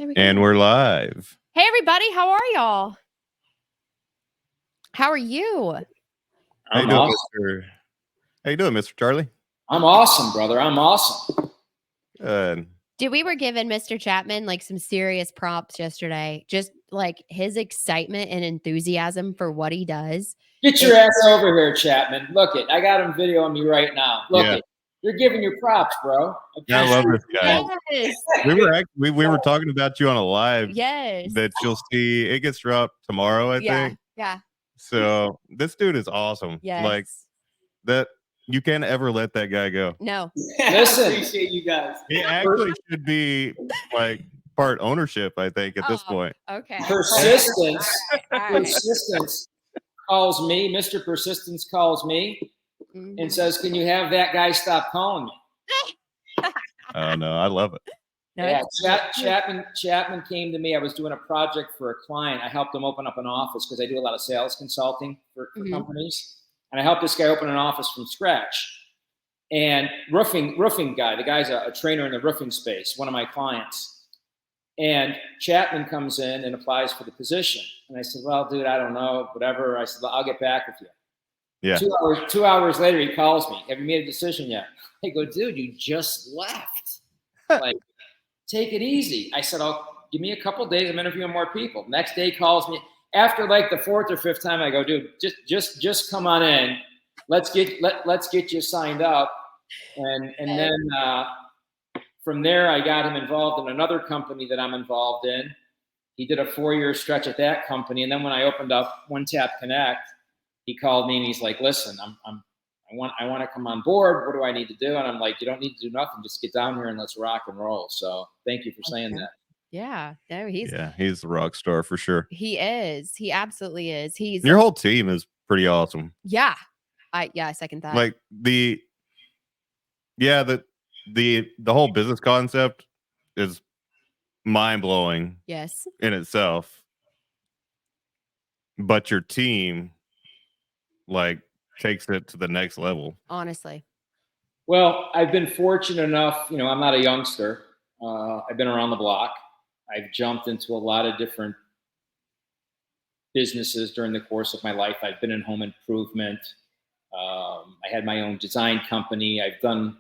And we're live. Hey, everybody. How are y'all? How are you? How you doing, Mr. How you doing, Mr. Charlie? I'm awesome, brother. I'm awesome. Good. Dude, we were giving Mr. Chapman like some serious props yesterday. Just like his excitement and enthusiasm for what he does. Get your ass over here, Chapman. Look it. I got him videoing me right now. Look it. You're giving your props, bro. I love this guy. Yes. We were talking about you on a live. Yes. That you'll see. It gets dropped tomorrow, I think. Yeah. So this dude is awesome. Yes. Like that. You can't ever let that guy go. No. Listen, I appreciate you guys. He actually should be like part ownership, I think, at this point. Okay. Persistence calls me. Mr. Persistence calls me and says, "Can you have that guy stop calling me?" Oh no, I love it. Yeah, Chapman came to me. I was doing a project for a client. I helped him open up an office because I do a lot of sales consulting for companies. And I helped this guy open an office from scratch. And roofing guy, the guy's a trainer in the roofing space, one of my clients. And Chapman comes in and applies for the position. And I said, "Well, dude, I don't know, whatever." I said, "Well, I'll get back with you." Yeah. 2 hours later, he calls me. "Have you made a decision yet?" I go, "Dude, you just left. Like, take it easy." I said, give me a couple of days. I'm interviewing more people. Next day, he calls me. After like the fourth or fifth time, I go, "Dude, just come on in. Let's get you signed up." And then from there, I got him involved in another company that I'm involved in. He did a 4-year stretch at that company, and then when I opened up One Tap Connect, he called me and he's like, "Listen, I want to come on board. What do I need to do?" And I'm like, "You don't need to do nothing. Just get down here and let's rock and roll." So thank you for saying that. Yeah, no, he's the rock star for sure. He is. He absolutely is. Your whole team is pretty awesome. Yeah. I second that. Like the whole business concept is mind-blowing. Yes. In itself. But your team like takes it to the next level. Honestly. Well, I've been fortunate enough, I'm not a youngster. I've been around the block. I've jumped into a lot of different businesses during the course of my life. I've been in home improvement. I had my own design company. I've done,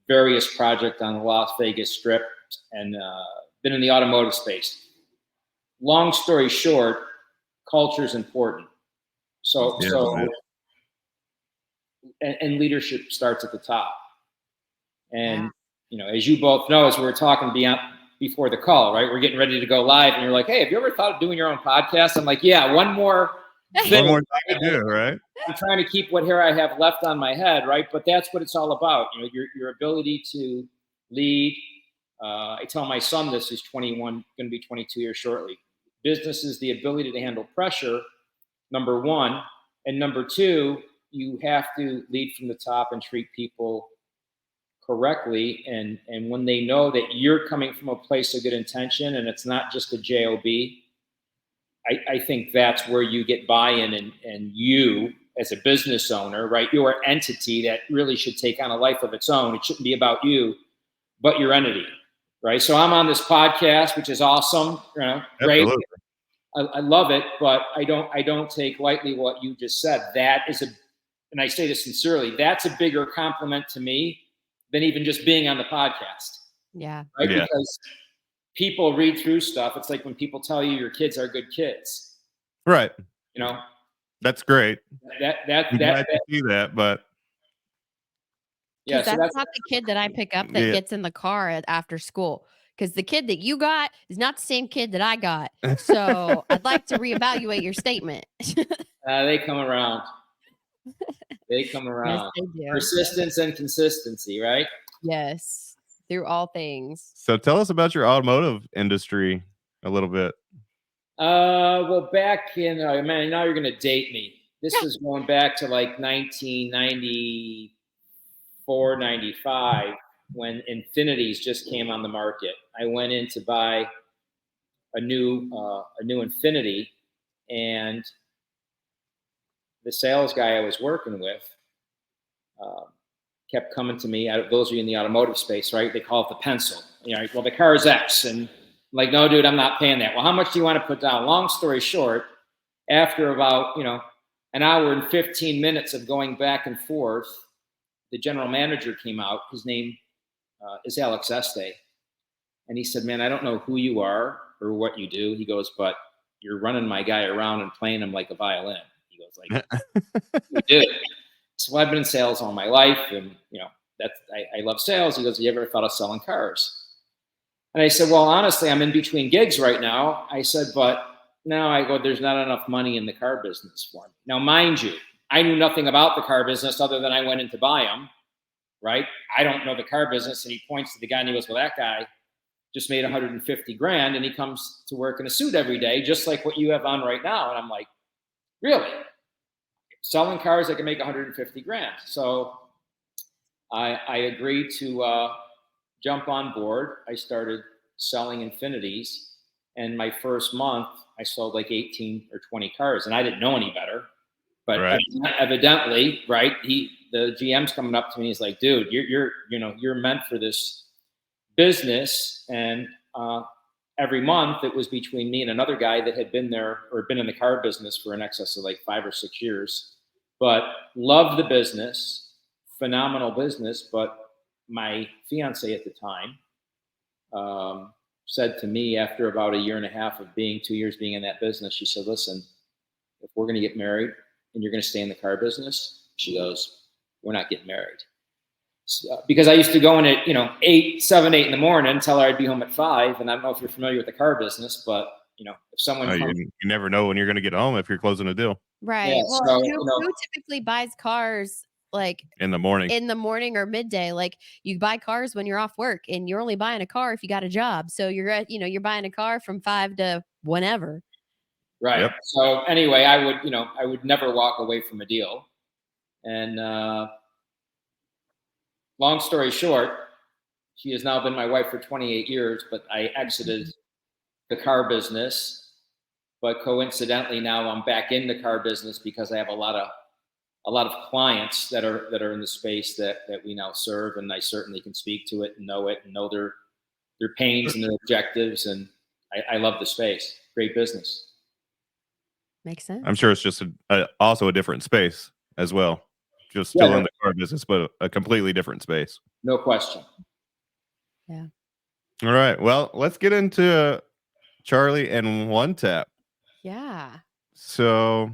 various projects on the Las Vegas Strip and been in the automotive space. Long story short, culture is important. So leadership starts at the top. And, as you both know, as we were talking before the call, right? We're getting ready to go live, and you're like, "Hey, have you ever thought of doing your own podcast?" I'm like, "Yeah, one more thing to do, right?" I'm trying to keep what hair I have left on my head, right? But that's what it's all about. Your ability to lead. I tell my son this, who's 21, going to be 22 years shortly. Business is the ability to handle pressure, number one. And number two, you have to lead from the top and treat people correctly. And when they know that you're coming from a place of good intention and it's not just a job, I think that's where you get buy-in, and you as a business owner, right? You're an entity that really should take on a life of its own. It shouldn't be about you, but your entity, right? So I'm on this podcast, which is awesome, great. I love it, but I don't take lightly what you just said. That is and I say this sincerely, that's a bigger compliment to me than even just being on the podcast. Yeah. Right? Yeah. Because people read through stuff. It's like when people tell you your kids are good kids. Right. That's great. That see that, but yeah, so that's not the kid that I pick up that gets in the car after school. Because the kid that you got is not the same kid that I got. So I'd like to reevaluate your statement. They come around. They come around. Yes, they do. Persistence and consistency, right? Yes, through all things. So tell us about your automotive industry a little bit. Well, back in, man, now you're going to date me. This was going back to like 1994, 95, when Infinities just came on the market. I went in to buy a new Infinity, and the sales guy I was working with kept coming to me. Those are in the automotive space, right? They call it the pencil. Well, the car is X, and like, no, dude, I'm not paying that. Well, how much do you want to put down? Long story short, after about, an hour and 15 minutes of going back and forth, the general manager came out. His name is Alex Este. And he said, man, I don't know who you are or what you do. He goes, but you're running my guy around and playing him like a violin. He goes, like, you do. So I've been in sales all my life, and I love sales. He goes, you ever thought of selling cars? And I said, well, honestly, I'm in between gigs right now. I said, but no, I go, there's not enough money in the car business for me. Now, mind you, I knew nothing about the car business other than I went in to buy them, right? I don't know the car business. And he points to the guy and he goes, well, that guy just made 150 grand and he comes to work in a suit every day, just like what you have on right now. And I'm like, really? Selling cars, I can make 150 grand. So I agreed to jump on board. I started selling Infinities, and my first month I sold like 18 or 20 cars, and I didn't know any better. But Right. evidently, right? The GM's coming up to me. He's like, "Dude, you're meant for this business." And every month it was between me and another guy that had been there or been in the car business for in excess of like 5 or 6 years, but loved the business, phenomenal business. But my fiance at the time said to me after about a year and a half of 2 years being in that business, she said, listen, if we're going to get married and you're going to stay in the car business, she goes, we're not getting married. So, because I used to go in at 7, 8 in the morning, tell her I'd be home at 5. And I don't know if you're familiar with the car business, but if someone you never know when you're going to get home if you're closing a deal. Right. Yeah, well, so, who typically buys cars like in the morning or midday? Like, you buy cars when you're off work, and you're only buying a car if you got a job. So you're buying a car from 5 to whenever. Right. Yep. So anyway, I would never walk away from a deal. And long story short, she has now been my wife for 28 years, but I exited the car business. But coincidentally, now I'm back in the car business because I have a lot of clients that are in the space that we now serve, and I certainly can speak to it and know their pains and their objectives, and I love the space. Great business. Makes sense. I'm sure it's just also a different space as well. Just still in the car business, but a completely different space. No question. Yeah. All right. Well, let's get into Charlie and One Tap. Yeah. So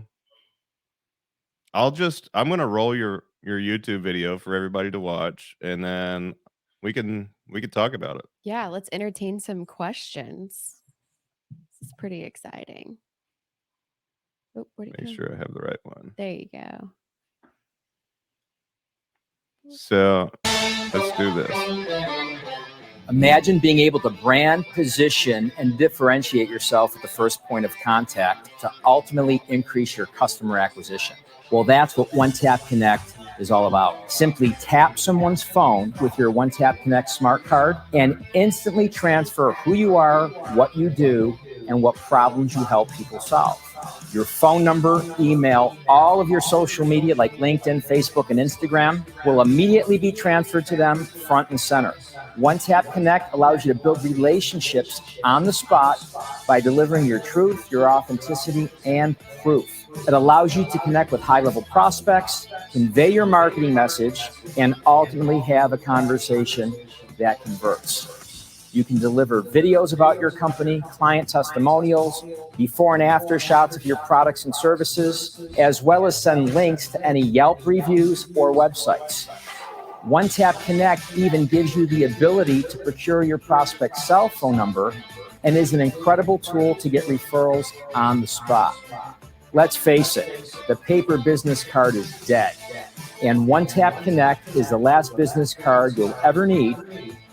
I'm going to roll your YouTube video for everybody to watch, and then we can talk about it. Yeah, let's entertain some questions. This is pretty exciting. Oh, Make sure I have the right one. There you go. So let's do this. Imagine being able to brand, position, and differentiate yourself at the first point of contact to ultimately increase your customer acquisition. Well, that's what One Tap Connect is all about. Simply tap someone's phone with your One Tap Connect smart card and instantly transfer who you are, what you do, and what problems you help people solve. Your phone number, email, all of your social media like LinkedIn, Facebook, and Instagram will immediately be transferred to them front and center. One Tap Connect allows you to build relationships on the spot by delivering your truth, your authenticity, and proof. It allows you to connect with high-level prospects, convey your marketing message, and ultimately have a conversation that converts. You can deliver videos about your company, client testimonials, before and after shots of your products and services, as well as send links to any Yelp reviews or websites. One Tap Connect even gives you the ability to procure your prospect's cell phone number and is an incredible tool to get referrals on the spot. Let's face it, the paper business card is dead, and One Tap Connect is the last business card you'll ever need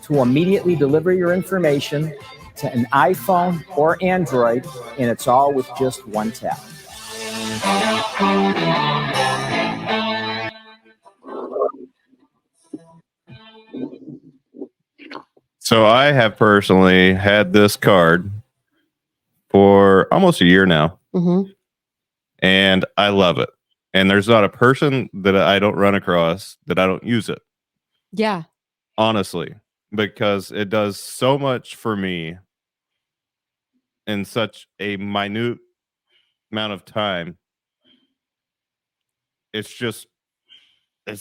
to immediately deliver your information to an iPhone or Android, and it's all with just one tap. So I have personally had this card for almost a year now, and I love it. And there's not a person that I don't run across that I don't use it. Yeah. Honestly, because it does so much for me in such a minute amount of time. It's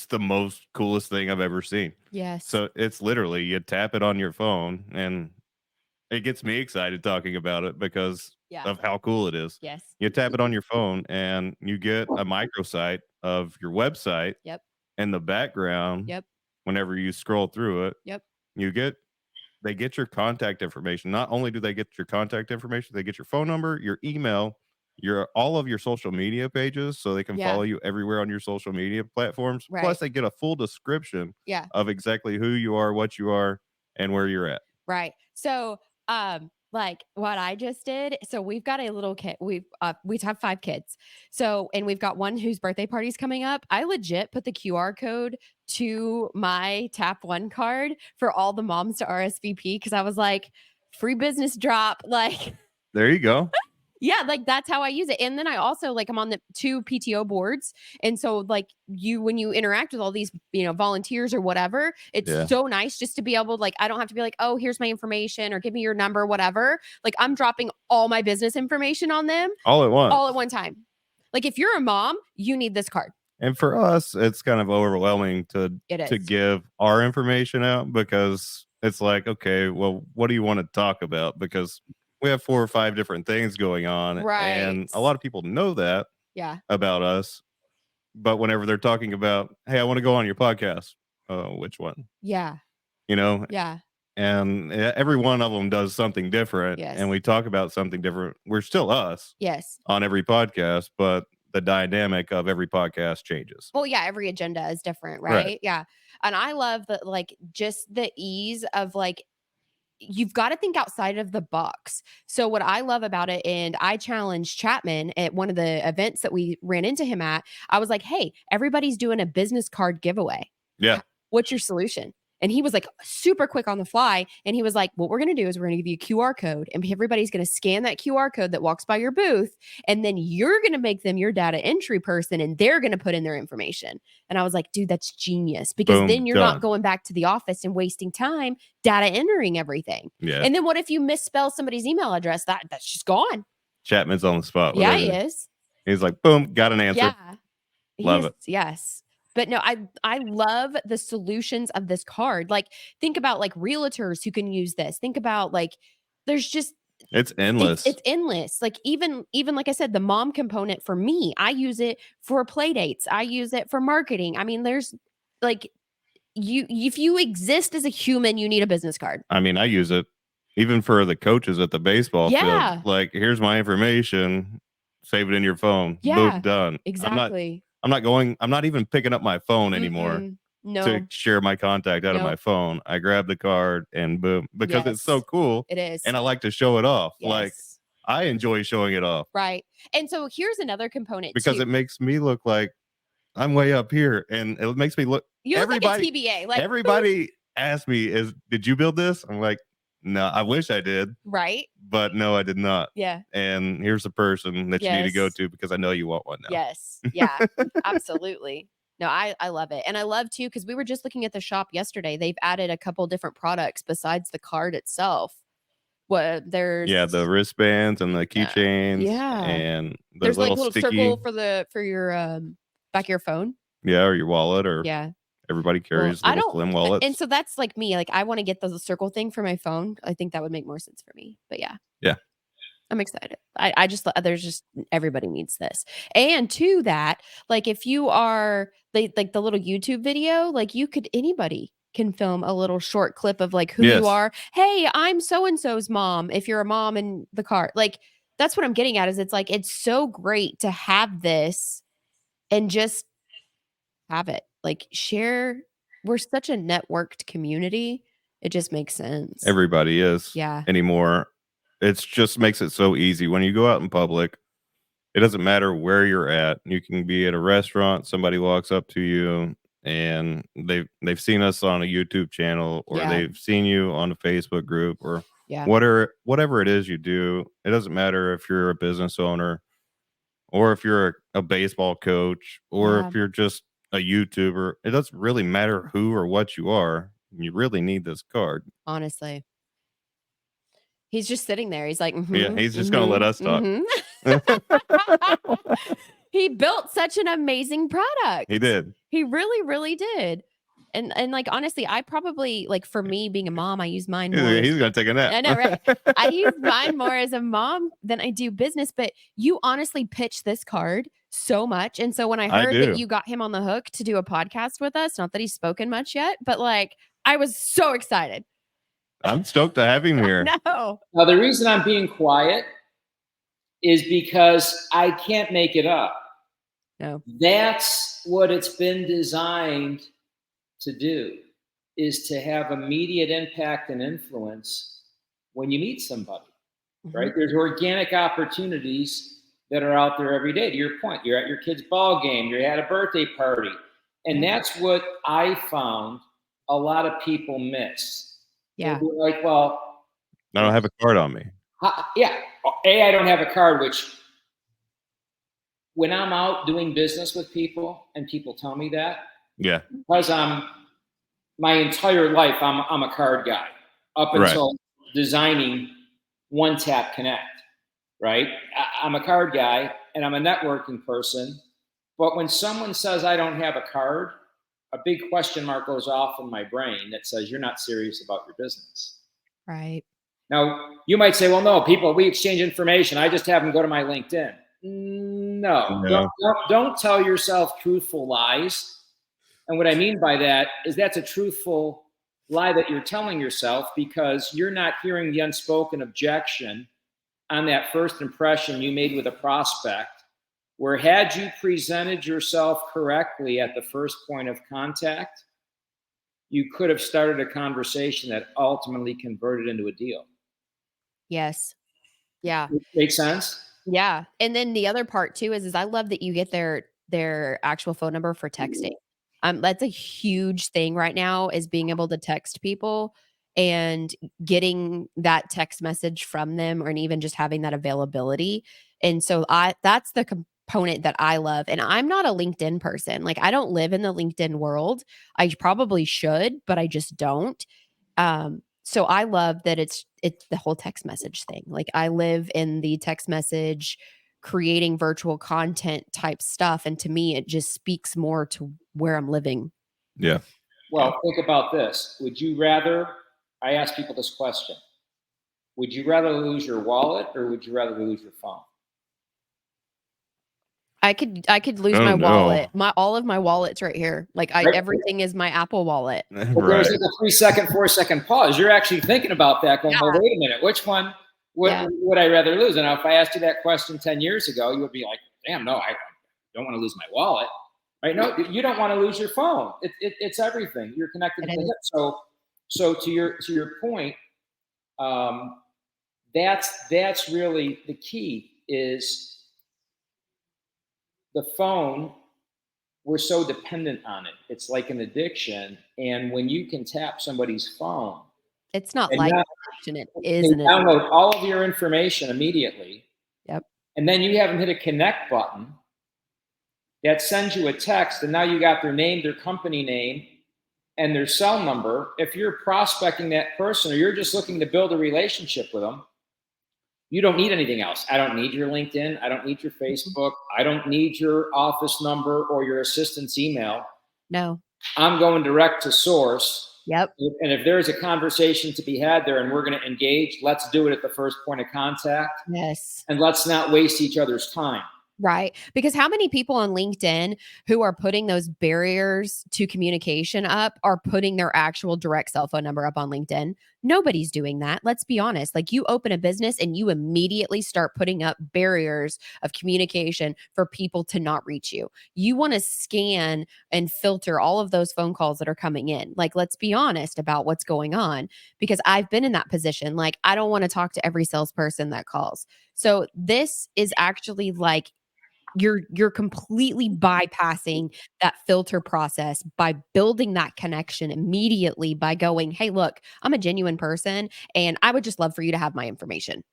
the most coolest thing I've ever seen. Yes. So it's literally you tap it on your phone, and it gets me excited talking about it because Yeah. of how cool it is. Yes. You tap it on your phone and you get a microsite of your website. Yep. In the background. Yep. Whenever you scroll through it. Yep. They get your contact information. Not only do they get your contact information, they get your phone number, your email, all of your social media pages, so they can Yeah. follow you everywhere on your social media platforms. Right. Plus, they get a full description Yeah. of exactly who you are, what you are, and where you're at. Right. So, like what I just did. So we've got a little kid. We have 5 kids. So, and we've got one whose birthday party's coming up. I legit put the QR code to my Tap One card for all the moms to RSVP because I was like, free business drop. Like, there you go. Yeah, like that's how I use it. And then I also like I'm on the 2 PTO boards. And so like when you interact with all these, volunteers or whatever, it's so nice just to be able like I don't have to be like, "Oh, here's my information or give me your number, whatever." Like I'm dropping all my business information on them all at one time. Like if you're a mom, you need this card. And for us, it's kind of overwhelming to give our information out because it's like, okay, well, what do you want to talk about? Because we have 4 or 5 different things going on. Right. And a lot of people know that about us. But whenever they're talking about, hey, I want to go on your podcast. Which one? Yeah. Yeah. And every one of them does something different. Yes. And we talk about something different. We're still us. Yes. On every podcast, but the dynamic of every podcast changes. Well, yeah, every agenda is different, right? Yeah. And I love that, like, just the ease of like, you've got to think outside of the box. So what I love about it, and I challenged Chapman at one of the events that we ran into him at, I was like, hey, everybody's doing a business card giveaway. Yeah. What's your solution? And he was like super quick on the fly. And he was like, what we're going to do is we're going to give you a QR code and everybody's going to scan that QR code that walks by your booth. And then you're going to make them your data entry person and they're going to put in their information. And I was like, dude, that's genius because then you're not going back to the office and wasting time data entering everything. Yeah. And then what if you misspell somebody's email address? That's just gone. Chapman's on the spot. Yeah, he is. He's like, boom, got an answer. Yeah. Love it. Yes. But no, I love the solutions of this card. Like, think about like realtors who can use this. Think about like, there's just it's endless. It's endless. Like even like I said, the mom component for me, I use it for play dates. I use it for marketing. I mean, there's like if you exist as a human, you need a business card. I mean, I use it even for the coaches at the baseball field. Like, here's my information. Save it in your phone. Yeah. Boom, done. Exactly. I'm not even picking up my phone anymore to share my contact out of my phone. I grab the card and boom, because it's so cool. It is. And I like to show it off. Yes. Like I enjoy showing it off. Right. And so here's another component because it makes me look like I'm way up here and it makes me look everybody like a TBA. Like everybody asks me did you build this? I'm like, no, I wish I did. Right. But no, I did not. Yeah. And here's the person that you need to go to because I know you want one now. Yes. Yeah, absolutely. No, I love it. And I love too, because we were just looking at the shop yesterday. They've added a couple different products besides the card itself. There's the wristbands and the keychains. Yeah. And there's little like a little circle for your back of your phone. Yeah, or your wallet or everybody carries little slim wallets. And so that's like me. Like I want to get the circle thing for my phone. I think that would make more sense for me. But yeah. Yeah. I'm excited. I just there's just everybody needs this. And to that, like if you are like the little YouTube video, like anybody can film a little short clip of like who you are. Hey, I'm so and so's mom. If you're a mom in the car, like that's what I'm getting at. Is it's like it's so great to have this and just have it. Like share. We're such a networked community. It just makes sense. Everybody is. Yeah. Anymore. It just makes it so easy when you go out in public. It doesn't matter where you're at. You can be at a restaurant. Somebody walks up to you and they've seen us on a YouTube channel or they've seen you on a Facebook group or whatever it is you do. It doesn't matter if you're a business owner or if you're a baseball coach or if you're just a YouTuber. It doesn't really matter who or what you are. You really need this card. Honestly. He's just sitting there. He's like, Yeah, he's just gonna let us talk. He built such an amazing product. He did. He really, really did. And like honestly, I probably like for me being a mom, I use mine more. He's gonna take a nap. I know, right? I use mine more as a mom than I do business. But you honestly pitch this card so much, and so when I heard that you got him on the hook to do a podcast with us, not that he's spoken much yet, but like I was so excited. I'm stoked to have him here. No. Now the reason I'm being quiet is because I can't make it up. No. That's what it's been designed to do, is to have immediate impact and influence when you meet somebody, right? There's organic opportunities that are out there every day. To your point, you're at your kid's ball game, you're at a birthday party. And that's what I found a lot of people miss. Yeah. They'll be like, well, I don't have a card on me. Yeah. I don't have a card, which when I'm out doing business with people and people tell me that, Yeah. because my entire life, I'm a card guy up until designing One Tap Connect, right? I'm a card guy and I'm a networking person. But when someone says I don't have a card, a big question mark goes off in my brain that says you're not serious about your business. Right. Now, you might say, well, no, people, we exchange information. I just have them go to my LinkedIn. No. Don't tell yourself truthful lies. And what I mean by that is that's a truthful lie that you're telling yourself because you're not hearing the unspoken objection on that first impression you made with a prospect, where had you presented yourself correctly at the first point of contact, you could have started a conversation that ultimately converted into a deal. Yes. Yeah. Makes sense? Yeah. And then the other part too is I love that you get their actual phone number for texting. That's a huge thing right now, is being able to text people and getting that text message from them, or even just having that availability. And so that's the component that I love. And I'm not a LinkedIn person. Like I don't live in the LinkedIn world. I probably should, but I just don't. So I love that it's the whole text message thing. Like I live in the text message, creating virtual content type stuff. And to me, it just speaks more to where I'm living. Yeah. Well, think about this. Would you rather, I ask people this question, would you rather lose your wallet or would you rather lose your phone? I could lose my wallet. All of my wallets right here. Like everything is my Apple wallet. But there's like a 3 second, 4 second pause. You're actually thinking about that going, well, wait a minute, which one would I rather lose? And if I asked you that question 10 years ago, you would be like, damn, no, I don't want to lose my wallet. Right? No, you don't want to lose your phone. It's everything. You're connected to the hip. So to your point, that's really the key. Is the phone, we're so dependent on it. It's like an addiction. And when you can tap somebody's phone, it's not like an addiction, it is an addiction. Download all of your information immediately. Yep. And then you haven't hit a connect button that sends you a text, and now you got their name, their company name, and their cell number. If you're prospecting that person or you're just looking to build a relationship with them, you don't need anything else. I don't need your LinkedIn. I don't need your Facebook. I don't need your office number or your assistant's email. No. I'm going direct to source. Yep. And if there's a conversation to be had there and we're going to engage, let's do it at the first point of contact. Yes. And let's not waste each other's time. Right. Because how many people on LinkedIn who are putting those barriers to communication up are putting their actual direct cell phone number up on LinkedIn? Nobody's doing that. Let's be honest. Like you open a business and you immediately start putting up barriers of communication for people to not reach you. You want to scan and filter all of those phone calls that are coming in. Like, let's be honest about what's going on, because I've been in that position. Like, I don't want to talk to every salesperson that calls. So this is actually like, you're completely bypassing that filter process by building that connection immediately by going, hey, look, I'm a genuine person and I would just love for you to have my information.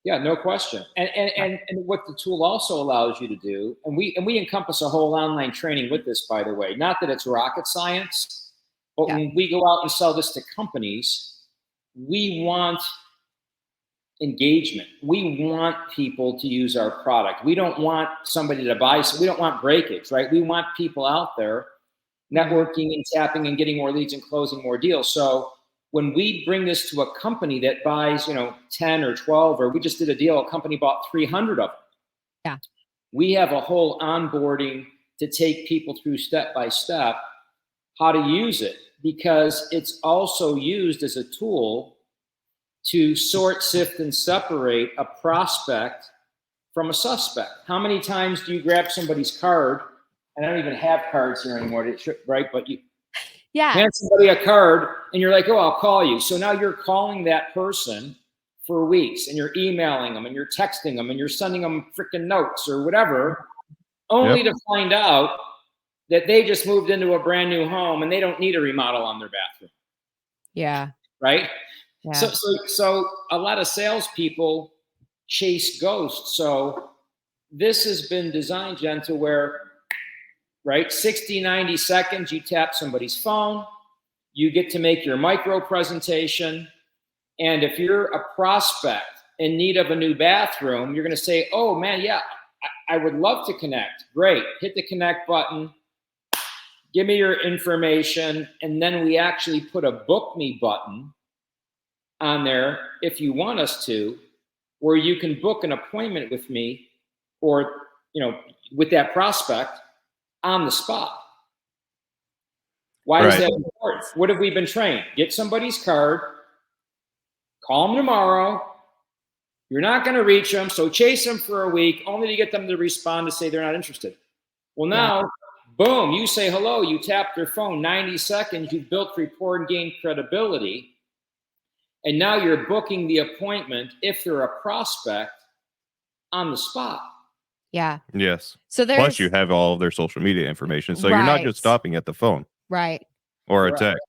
Yeah, no question. And what the tool also allows you to do, and we encompass a whole online training with this, by the way, not that it's rocket science, but when we go out and sell this to companies, we want engagement. We want people to use our product. We don't want somebody to buy. So we don't want breakage, right? We want people out there networking and tapping and getting more leads and closing more deals. So when we bring this to a company that buys, 10 or 12, or we just did a deal, a company bought 300 of them. Yeah. We have a whole onboarding to take people through step by step how to use it, because it's also used as a tool to sort, sift, and separate a prospect from a suspect. How many times do you grab somebody's card? And I don't even have cards here anymore, right? But you hand somebody a card and you're like, oh, I'll call you. So now you're calling that person for weeks, and you're emailing them and you're texting them and you're sending them freaking notes or whatever, only to find out that they just moved into a brand new home and they don't need a remodel on their bathroom. Yeah. Right? Yeah. So a lot of salespeople chase ghosts. So this has been designed, Jen, to where, right, 60, 90 seconds, you tap somebody's phone, you get to make your micro presentation. And if you're a prospect in need of a new bathroom, you're going to say, oh man, yeah, I would love to connect. Great. Hit the connect button. Give me your information. And then we actually put a book me button on there, if you want us to, where you can book an appointment with me or, with that prospect on the spot. Why is that important? What have we been trained? Get somebody's card, call them tomorrow. You're not going to reach them, so chase them for a week, only to get them to respond to say they're not interested. Well, now, boom, you say hello, you tap their phone, 90 seconds, you've built rapport and gained credibility. And now you're booking the appointment, if they're a prospect, on the spot. Yeah. Yes. So plus you have all of their social media information. So you're not just stopping at the phone. Right. Or a text.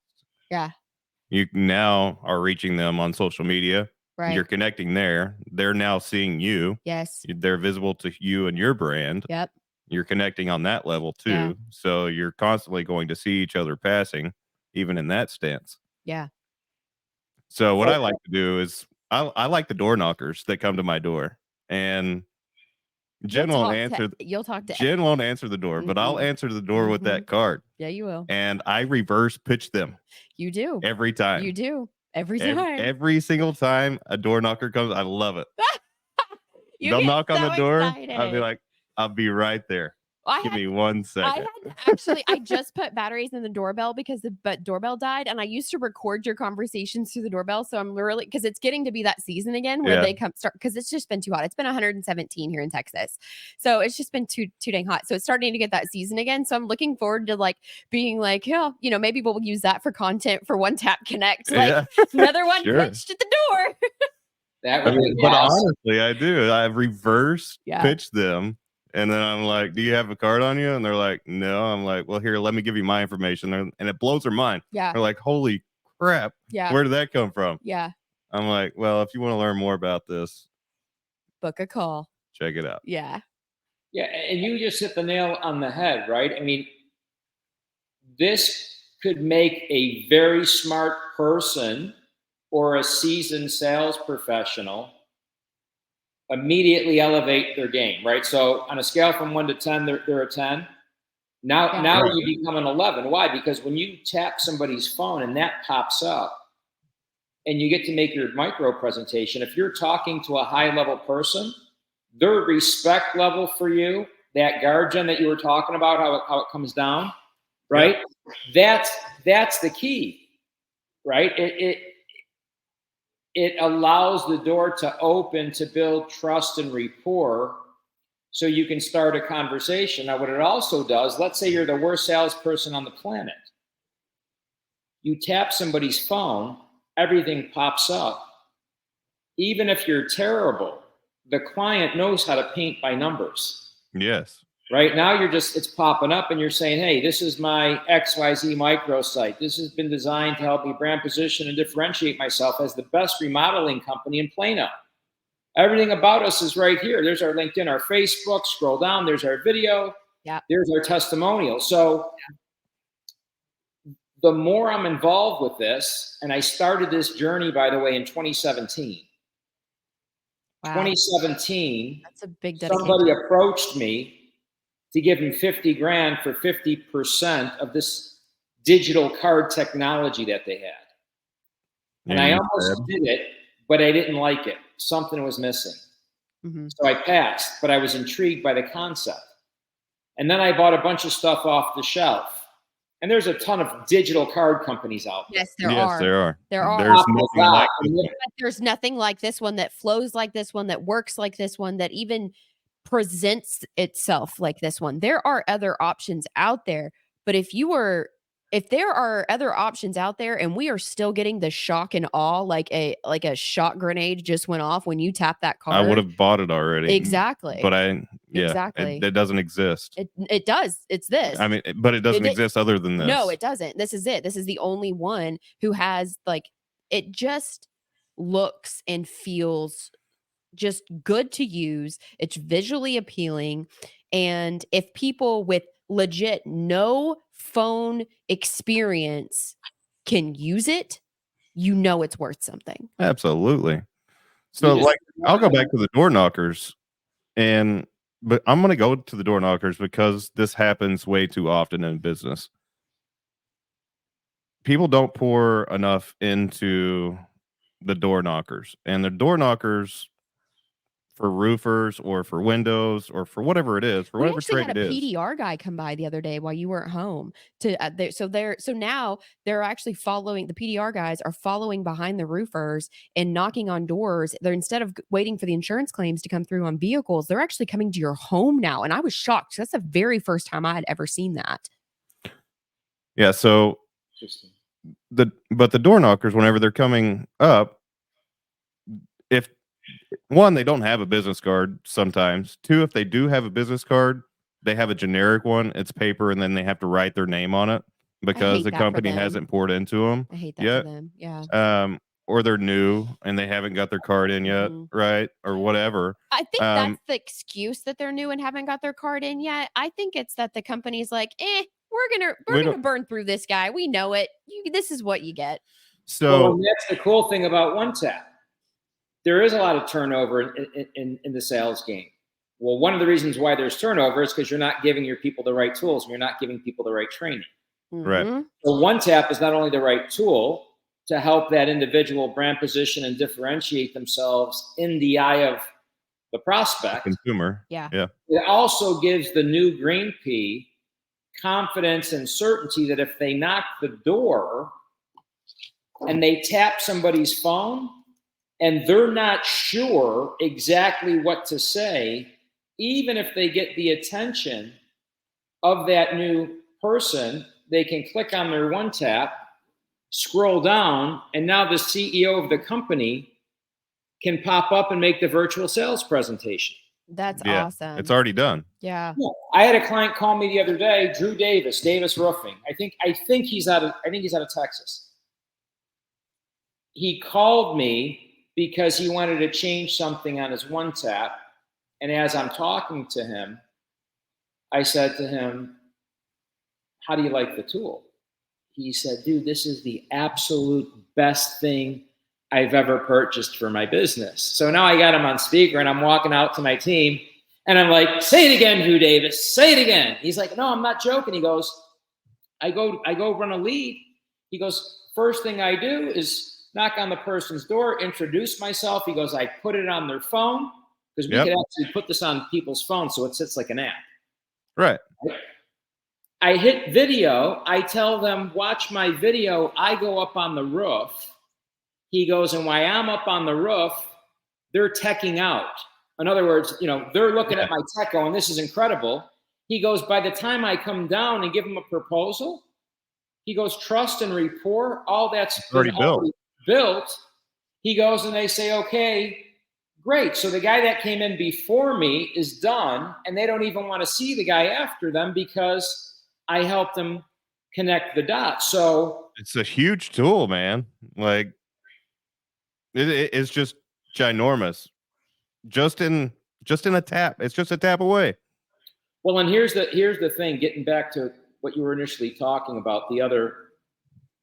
Yeah. You now are reaching them on social media. Right. You're connecting there. They're now seeing you. Yes. They're visible to you and your brand. Yep. You're connecting on that level too. Yeah. So you're constantly going to see each other passing, even in that stance. Yeah. So what I like to do is I like the door knockers that come to my door, and Jen won't answer. You'll talk to Jen won't answer the door, but I'll answer the door with that card. Yeah, you will. And I reverse pitch them. You do. Every time. You do. Every time. Every single time a door knocker comes, I love it. They'll knock on the door. I'll be like, I'll be right there. Give me 1 second. I just put batteries in the doorbell because the doorbell died, and I used to record your conversations through the doorbell. So I'm really, because it's getting to be that season again where they start, because it's just been too hot. It's been 117 here in Texas, so it's just been too dang hot. So it's starting to get that season again. So I'm looking forward to being like, maybe we'll use that for content for One Tap Connect, another one pitched at the door. But honestly, I do. I reverse pitch them. And then I'm like, do you have a card on you? And they're like, no. I'm like, well, here, let me give you my information. And it blows their mind. Yeah. They're like, holy crap. Yeah. Where did that come from? Yeah. I'm like, well, if you want to learn more about this, book a call. Check it out. Yeah. Yeah. And you just hit the nail on the head, right? I mean, this could make a very smart person or a seasoned sales professional immediately elevate their game, right? So on a scale from 1 to 10, they're a 10. Now you become an 11. Why? Because when you tap somebody's phone and that pops up and you get to make your micro presentation, if you're talking to a high level person, their respect level for you, that guard gen that you were talking about, how it comes down, right? Yeah. That's the key, right? It allows the door to open to build trust and rapport so you can start a conversation. Now, what it also does, let's say you're the worst salesperson on the planet. You tap somebody's phone, everything pops up. Even if you're terrible, the client knows how to paint by numbers. Yes. Right now, it's popping up and you're saying, hey, this is my XYZ microsite. This has been designed to help me brand position and differentiate myself as the best remodeling company in Plano. Everything about us is right here. There's our LinkedIn, our Facebook, scroll down, there's our video. Yeah. There's our testimonial. So the more I'm involved with this, and I started this journey, by the way, in 2017. Wow. 2017, That's a big dedication. somebody approached me to give him 50 grand for 50% of this digital card technology that they had. And I almost did it, but I didn't like it. Something was missing. So I passed, but I was intrigued by the concept. And then I bought a bunch of stuff off the shelf. And there's a ton of digital card companies out there. Yes, there Yes, are. there are. There are. There's nothing like this one. But there's nothing like this one that flows like this one, that works like this one, that even presents itself like this one. There are other options out there, but if there are other options out there and we are still getting the shock and awe, like a shock grenade just went off when you tap that card. I would have bought it already. Exactly. But Exactly. it doesn't exist. It does. It's this. I mean, but it doesn't exist other than this. No, it doesn't. This is it. This is the only one who has, like, it just looks and feels just good to use. It's visually appealing. And if people with legit no phone experience can use it, you know it's worth something. Absolutely. So, like, I'll go back to the door knockers, but I'm going to go to the door knockers because this happens way too often in business. People don't pour enough into the door knockers, and the door knockers for roofers or for windows or for whatever it is, for whatever trade it is. We actually had a PDR guy come by the other day while you weren't home. So now they're actually following, the PDR guys are following behind the roofers and knocking on doors. They're, instead of waiting for the insurance claims to come through on vehicles, they're actually coming to your home now. And I was shocked. That's the very first time I had ever seen that. Yeah. So but the door knockers, whenever they're coming up, if one, they don't have a business card sometimes. Two, if they do have a business card, they have a generic one. It's paper, and then they have to write their name on it because the company hasn't poured into them. I hate that yet. for them. Yeah. Or they're new and they haven't got their card in yet, right? Or whatever. I think that's the excuse, that they're new and haven't got their card in yet. I think it's that the company's like, we're gonna burn through this guy. We know it. This is what you get. So that's the cool thing about OneTap. There is a lot of turnover in the sales game. Well, one of the reasons why there's turnover is because you're not giving your people the right tools and you're not giving people the right training. Right. So OneTap is not only the right tool to help that individual brand position and differentiate themselves in the eye of the prospect, consumer. Yeah. It also gives the new green pea confidence and certainty that if they knock the door and they tap somebody's phone and they're not sure exactly what to say, even if they get the attention of that new person, they can click on their OneTap, scroll down, and now the CEO of the company can pop up and make the virtual sales presentation. That's awesome. It's already done. Yeah. I had a client call me the other day, Drew Davis Roofing. I think he's out of Texas. He called me because he wanted to change something on his OneTap. And as I'm talking to him, I said to him, how do you like the tool? He said, dude, this is the absolute best thing I've ever purchased for my business. So now I got him on speaker and I'm walking out to my team and I'm like, say it again, Drew Davis, say it again. He's like, no, I'm not joking. He goes, I go run a lead. He goes, first thing I do is knock on the person's door, introduce myself. He goes, I put it on their phone because we could actually put this on people's phones so it sits like an app. Right. I hit video. I tell them, watch my video. I go up on the roof. He goes, and while I'm up on the roof, they're teching out. In other words, they're looking at my tech going, this is incredible. He goes, by the time I come down and give them a proposal, he goes, trust and rapport, all that's already built. He goes, and they say, okay, great. So the guy that came in before me is done, and they don't even want to see the guy after them because I helped them connect the dots. So it's a huge tool, man. Like it's just ginormous. Just in a tap. It's just a tap away. Well, and here's the thing, getting back to what you were initially talking about, the other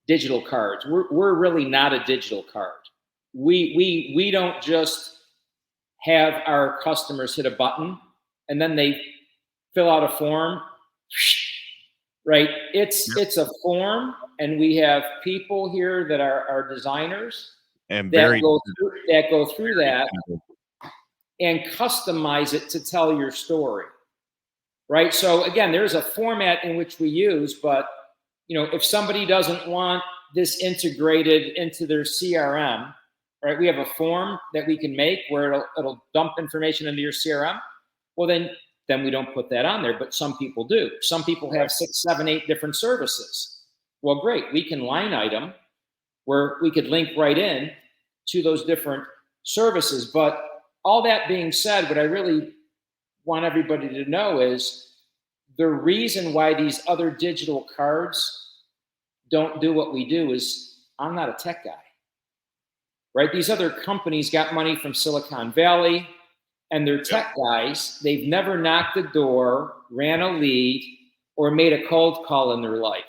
digital cards. We're really not a digital card. We don't just have our customers hit a button and then they fill out a form, right? It's a form, and we have people here that are our designers And that go through that and customize it to tell your story, right? So again, there's a format in which we use, but if somebody doesn't want this integrated into their CRM, right? We have a form that we can make where it'll dump information into your CRM. Well, then we don't put that on there, but some people do. Some people have 6, 7, 8 different services. Well, great. We can line item where we could link right in to those different services. But all that being said, what I really want everybody to know is the reason why these other digital cards don't do what we do is I'm not a tech guy, right? These other companies got money from Silicon Valley, and they're tech guys. They've never knocked the door, ran a lead, or made a cold call in their life.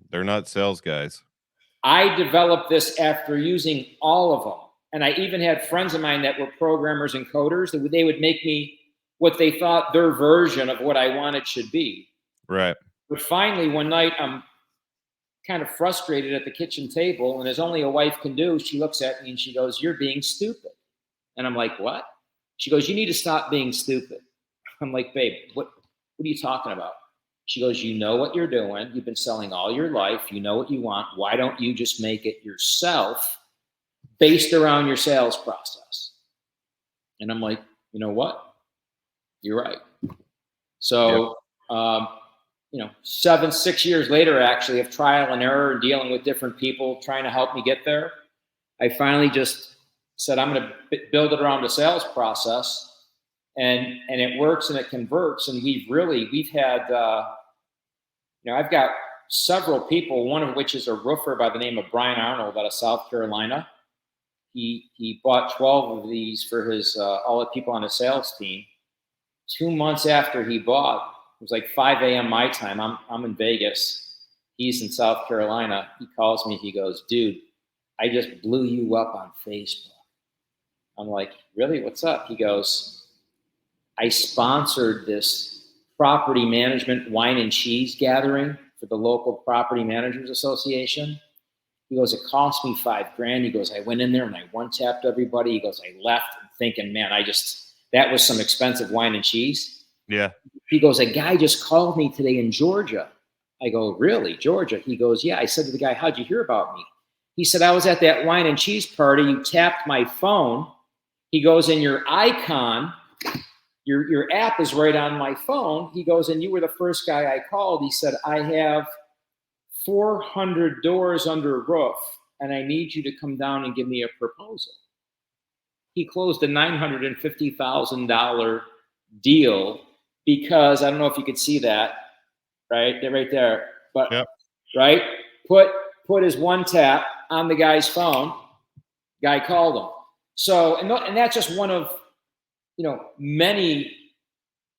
They're not sales guys. I developed this after using all of them. And I even had friends of mine that were programmers and coders that they would make me what they thought their version of what I wanted should be. Right. But finally, one night, I'm kind of frustrated at the kitchen table, and as only a wife can do, she looks at me and she goes, "You're being stupid." And I'm like, "What?" She goes, "You need to stop being stupid." I'm like, "Babe, what are you talking about?" She goes, "You know what you're doing. You've been selling all your life. You know what you want. Why don't you just make it yourself based around your sales process?" And I'm like, "You know what? You're right." So, 6 years later, actually, of trial and error and dealing with different people trying to help me get there, I finally just said, I'm going to build it around the sales process, and it works and it converts. And we've had, I've got several people, one of which is a roofer by the name of Brian Arnold out of South Carolina. He bought 12 of these for his all the people on his sales team. 2 months after he bought, it was like 5 a.m. my time. I'm in Vegas. He's in South Carolina. He calls me. He goes, "Dude, I just blew you up on Facebook." I'm like, "Really? What's up?" He goes, "I sponsored this property management wine and cheese gathering for the local property managers association." He goes, "It cost me $5,000. He goes, "I went in there and I one-tapped everybody." He goes, "I left thinking, man, that was some expensive wine and cheese." Yeah. He goes, "A guy just called me today in Georgia." I go, "Really, Georgia?" He goes, "Yeah." I said to the guy, "How'd you hear about me?" He said, "I was at that wine and cheese party. You tapped my phone." He goes, "And your icon, your app is right on my phone." He goes, "And you were the first guy I called." He said, "I have 400 doors under roof, and I need you to come down and give me a proposal." He closed a $950,000 deal because, I don't know if you could see that, right? They're right there. But yep. Right? Put his one tap on the guy's phone. Guy called him. So, and that's just one of, many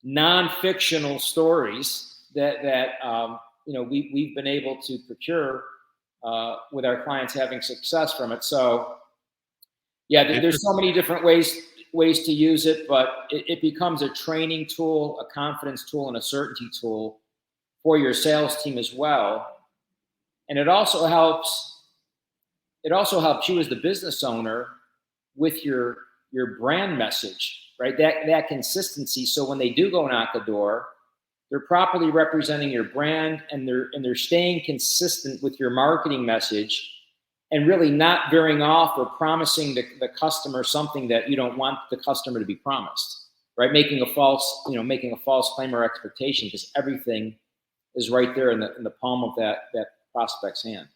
non-fictional stories that we've been able to procure with our clients having success from it. So, yeah, there's so many different ways to use it, but it becomes a training tool, a confidence tool, and a certainty tool for your sales team as well. And it also helps you as the business owner with your brand message, right? That consistency. So when they do go knock the door, they're properly representing your brand, and they're staying consistent with your marketing message, and really not veering off or promising the customer something that you don't want the customer to be promised, right? Making a false claim or expectation, because everything is right there in the palm of that prospect's hand.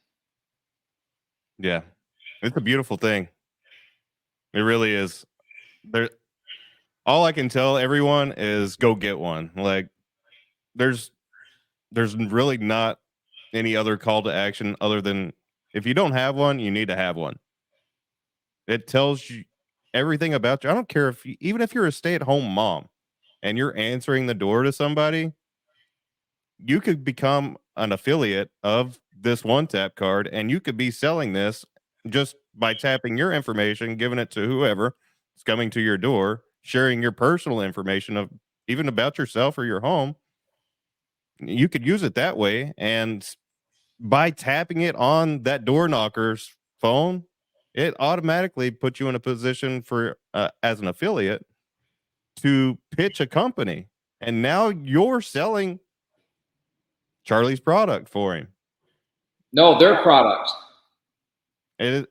Yeah, it's a beautiful thing. It really is. All I can tell everyone is go get one. Like, there's really not any other call to action other than, if you don't have one, you need to have one. It tells you everything about you. I don't care even if you're a stay-at-home mom and you're answering the door to somebody, you could become an affiliate of this one tap card, and you could be selling this just by tapping your information, giving it to whoever is coming to your door, sharing your personal information of even about yourself or your home. You could use it that way, and by tapping it on that door knocker's phone, it automatically puts you in a position for as an affiliate to pitch a company, and now you're selling Charlie's product for him. No, their product.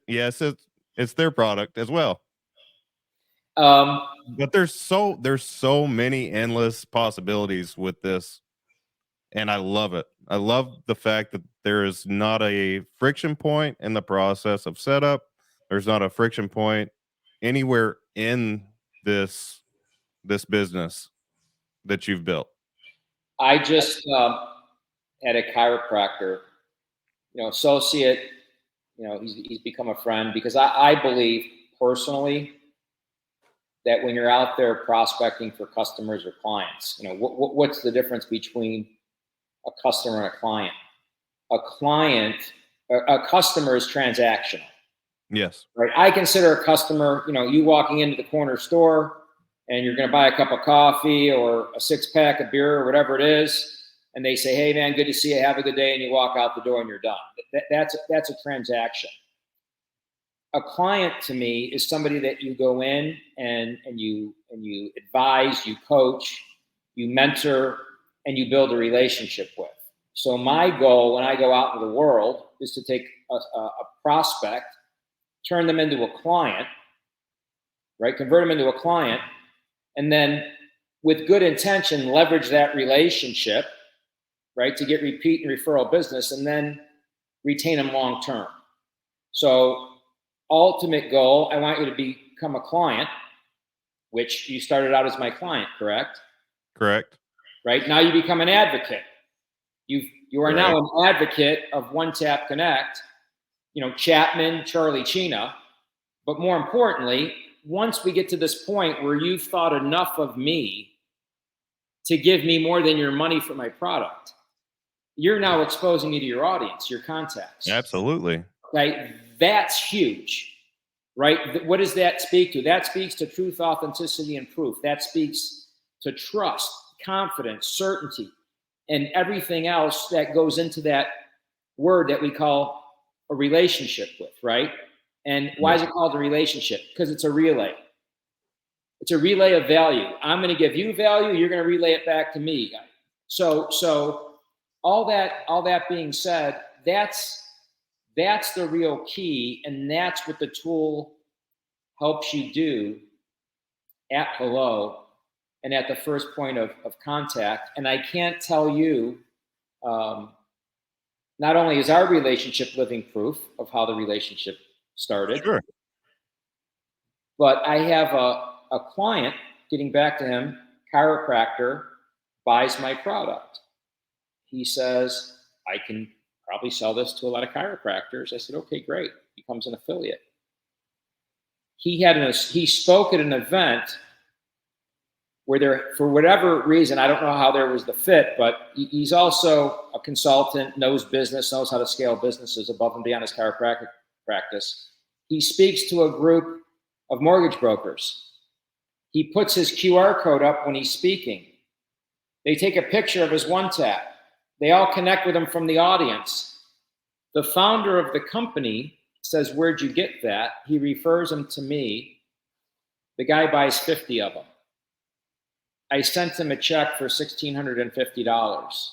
Yes, it's their product as well. But there's so many endless possibilities with this, and I love it. I love the fact that there is not a friction point in the process of setup. There's not a friction point anywhere in this business that you've built. I just had a chiropractor, associate. He's become a friend because I believe personally that when you're out there prospecting for customers or clients, what's the difference between a customer and a client? A customer is transactional. Yes. Right. I consider a customer, you walking into the corner store and you're going to buy a cup of coffee or a 6-pack of beer or whatever it is. And they say, hey man, good to see you. Have a good day. And you walk out the door and you're done. That's a transaction. A client to me is somebody that you go in and you advise, you coach, you mentor, and you build a relationship with. So my goal when I go out into the world is to take a prospect, turn them into a client, right? Convert them into a client, and then with good intention, leverage that relationship, right? To get repeat and referral business, and then retain them long term. So ultimate goal, I want you to become a client, which you started out as my client, correct? Correct. Right? Now you become an advocate. You are now an advocate of One Tap Connect, Chapman, Charlie Chena. But more importantly, once we get to this point where you've thought enough of me to give me more than your money for my product, you're now exposing me to your audience, your contacts. Absolutely. Okay, that's huge, right? What does that speak to? That speaks to truth, authenticity, and proof. That speaks to trust, confidence, certainty, and everything else that goes into that word that we call a relationship with, right? And why is it called a relationship? Because it's a relay. It's a relay of value. I'm going to give you value. You're going to relay it back to me. So all that being said, that's the real key, and that's what the tool helps you do at hello and at the first point of contact. And I can't tell you, not only is our relationship living proof of how the relationship started, sure, but I have a client, getting back to him, chiropractor, buys my product. He says, I can probably sell this to a lot of chiropractors. I said, okay, great. Becomes an affiliate. He spoke at an event where for whatever reason, I don't know how there was the fit, but he's also a consultant, knows business, knows how to scale businesses above and beyond his chiropractic practice. He speaks to a group of mortgage brokers. He puts his QR code up when he's speaking. They take a picture of his One Tap. They all connect with him from the audience. The founder of the company says, where'd you get that? He refers them to me. The guy buys 50 of them. I sent him a check for $1,650.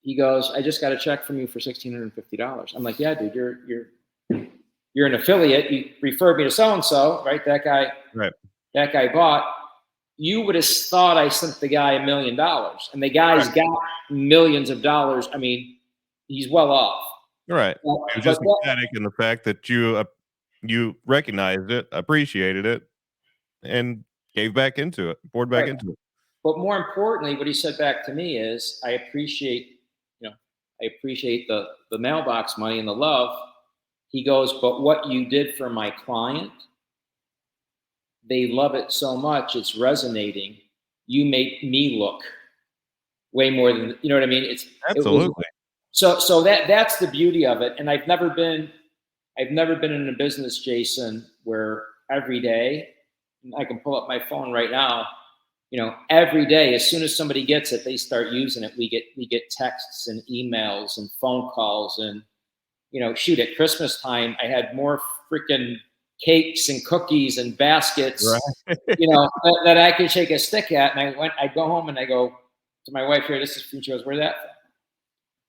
He goes, I just got a check from you for $1,650. I'm like, yeah, dude, you're an affiliate. You referred me to so-and-so, right? That guy bought. You would have thought I sent the guy $1 million, and the guy's got millions of dollars. I mean, he's well off. Right. It was just ecstatic in the fact that you recognized it, appreciated it, and gave back into it, poured back into it. But more importantly, what he said back to me is, I appreciate the mailbox money and the love. He goes, but what you did for my client, they love it so much, it's resonating. You make me look way more than, you know what I mean? Absolutely. So that's the beauty of it. And I've never been in a business, Jason, where every day, I can pull up my phone right now. Every day, as soon as somebody gets it, they start using it. We get texts and emails and phone calls, and shoot, at Christmas time, I had more freaking cakes and cookies and baskets, Right. that I could shake a stick at. And I go home and I go to my wife, here, this is from, she goes, where's that from?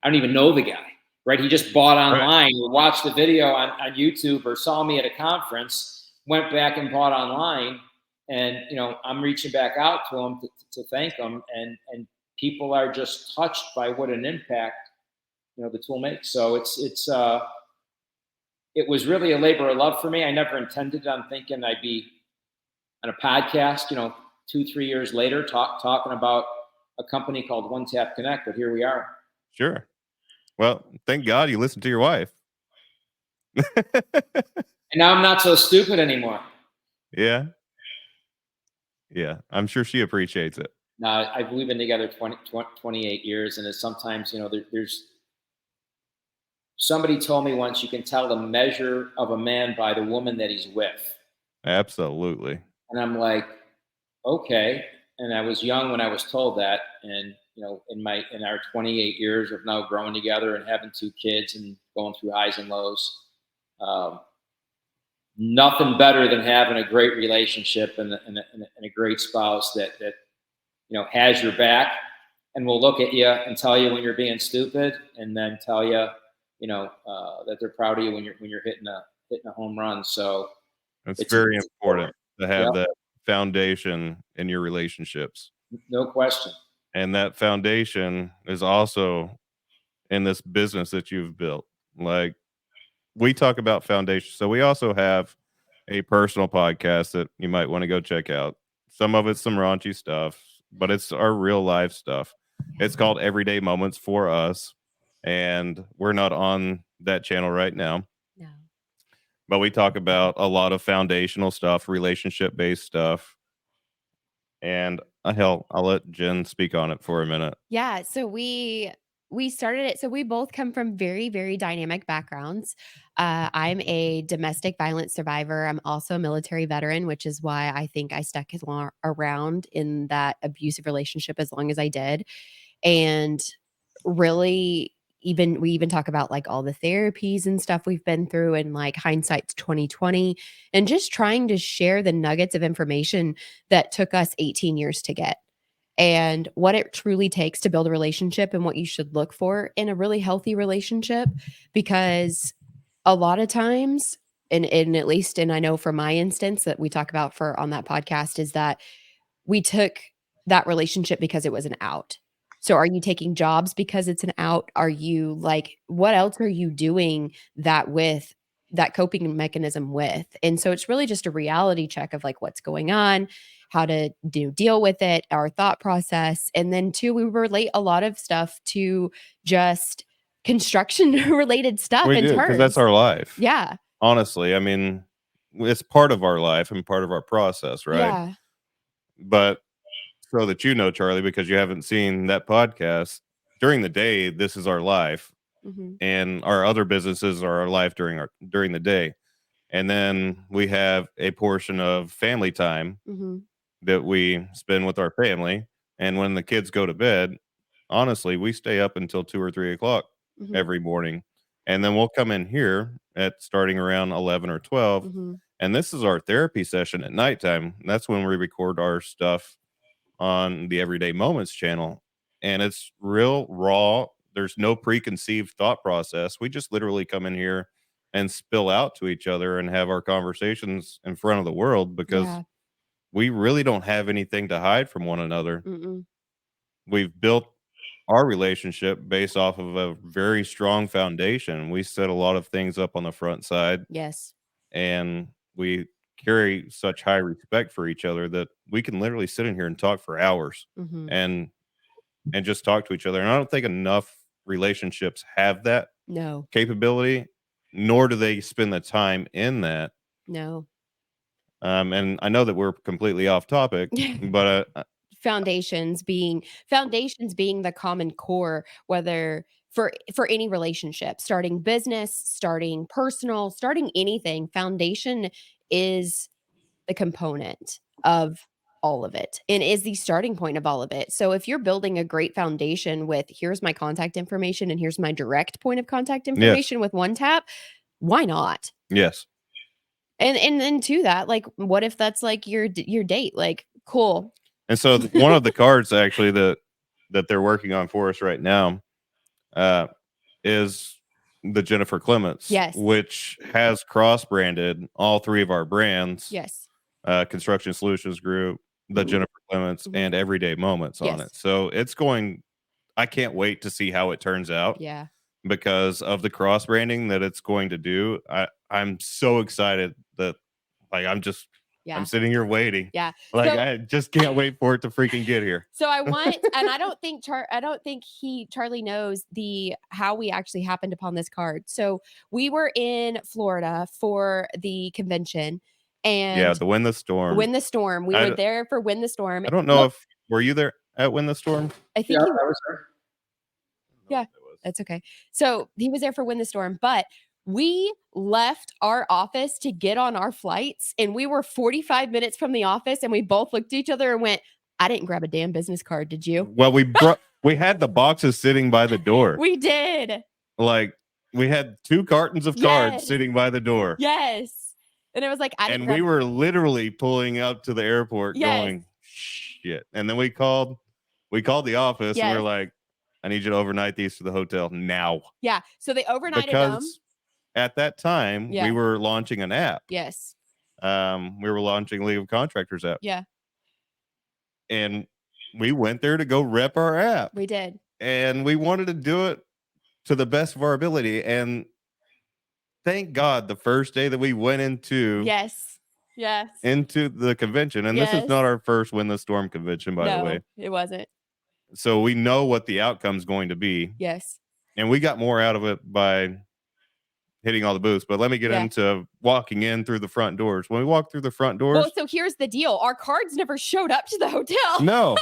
I don't even know the guy, right? He just bought online, or watched the video on YouTube, or saw me at a conference, went back and bought online. And, I'm reaching back out to him to thank him. And people are just touched by what an impact, the tool makes. So it was really a labor of love for me. I never intended on thinking I'd be on a podcast, 2-3 years later, talking about a company called One Tap Connect, but here we are. Sure. Well, thank God you listened to your wife. And now I'm not so stupid anymore. Yeah. Yeah. I'm sure she appreciates it. Now, we've been together 28 years, and it's sometimes, there's somebody told me once, you can tell the measure of a man by the woman that he's with. Absolutely. And I'm like, okay. And I was young when I was told that. And, in our 28 years of now growing together and having 2 kids and going through highs and lows, nothing better than having a great relationship and a great spouse that has your back and will look at you and tell you when you're being stupid, and then tell you, that they're proud of you when you're hitting a home run. So it's very important to have that foundation in your relationships. No question. And that foundation is also in this business that you've built. Like, we talk about foundation. So we also have a personal podcast that you might want to go check out. Some of it's some raunchy stuff, but it's our real life stuff. It's called Everyday Moments for Us. And we're not on that channel right now. No. But we talk about a lot of foundational stuff, relationship based stuff. And hell, I'll let Jen speak on it for a minute. Yeah. So we started it. So we both come from very, very dynamic backgrounds. I'm a domestic violence survivor. I'm also a military veteran, which is why I think I stuck around in that abusive relationship as long as I did. And really, we even talk about like all the therapies and stuff we've been through, and like hindsight's 2020, and just trying to share the nuggets of information that took us 18 years to get, and what it truly takes to build a relationship and what you should look for in a really healthy relationship. Because a lot of times, and at least, and I know from my instance that we talk about on that podcast, is that we took that relationship because it was an out. So are you taking jobs because it's an out? Are you like, what else are you doing that with that coping mechanism with? And so it's really just a reality check of like what's going on, how to deal with it, our thought process. And then 2, we relate a lot of stuff to just construction related stuff. We do, because that's our life. Yeah. Honestly, I mean, it's part of our life and part of our process, right? Yeah. But so that Charlie, because you haven't seen that podcast, during the day, this is our life. Mm-hmm. And our other businesses are our life during the day. And then we have a portion of family time Mm-hmm. that we spend with our family. And when the kids go to bed, honestly, we stay up until 2 or 3 o'clock Mm-hmm. every morning. And then we'll come in here at starting around 11 or 12. Mm-hmm. And this is our therapy session at nighttime. That's when we record our stuff on the Everyday Moments channel. And it's real raw. There's no preconceived thought process. We just literally come in here and spill out to each other and have our conversations in front of the world, because we really don't have anything to hide from one another. Mm-mm. We've built our relationship based off of a very strong foundation. We set a lot of things up on the front side. Yes. And we carry such high respect for each other that we can literally sit in here and talk for hours. Mm-hmm. and just talk to each other. And I don't think enough relationships have that capability, nor do they spend the time in that. No. And I know that we're completely off topic, but foundations being the common core, whether for any relationship, starting business, starting personal, starting anything, foundation is the component of all of it and is the starting point of all of it. So if you're building a great foundation with here's my contact information and here's my direct point of contact information with one tap, why not? Yes. And then to that, like, what if that's like your date? Like, cool. And so one of the cards actually that they're working on for us right now is the Jennifer Clements, Yes. which has cross-branded all three of our brands. Yes. Construction Solutions Group, the Jennifer Clements, and Everyday Moments on it. So it's going, I can't wait to see how it turns out. Yeah. Because of the cross branding that it's going to do. I'm so excited that like I'm sitting here waiting. Yeah. Like So, I just can't wait for it to freaking get here. so I want, and I don't think Charlie knows how we actually happened upon this card. So we were in Florida for the convention, and Yeah, the Win the Storm. Win the Storm. We were there for Win the Storm. I don't know if were you there at Win the Storm? I think I was there. Yeah. That's okay. So he was there for Win the Storm, but we left our office to get on our flights, and we were 45 minutes from the office, and we both looked at each other and went, I didn't grab a damn business card. Did you? Well, we had the boxes sitting by the door. We did. Like we had 2 cartons of cards sitting by the door. Yes. And it was like, and we were literally pulling up to the airport going, shit. And then we called the office and we we're like, I need you to overnight these to the hotel now. Yeah. So they overnighted because at that time we were launching an app. Yes. We were launching League of Contractors app. Yeah. And we went there to go rep our app. We did. And we wanted to do it to the best of our ability. And thank God the first day that we went into into the convention, and this is not our first Win the Storm convention, by the way. It wasn't. So we know what the outcome's going to be. Yes. And we got more out of it by hitting all the booths. But let me get into walking in through the front doors. When we walk through the front doors. Well, so here's the deal. Our cards never showed up to the hotel. No,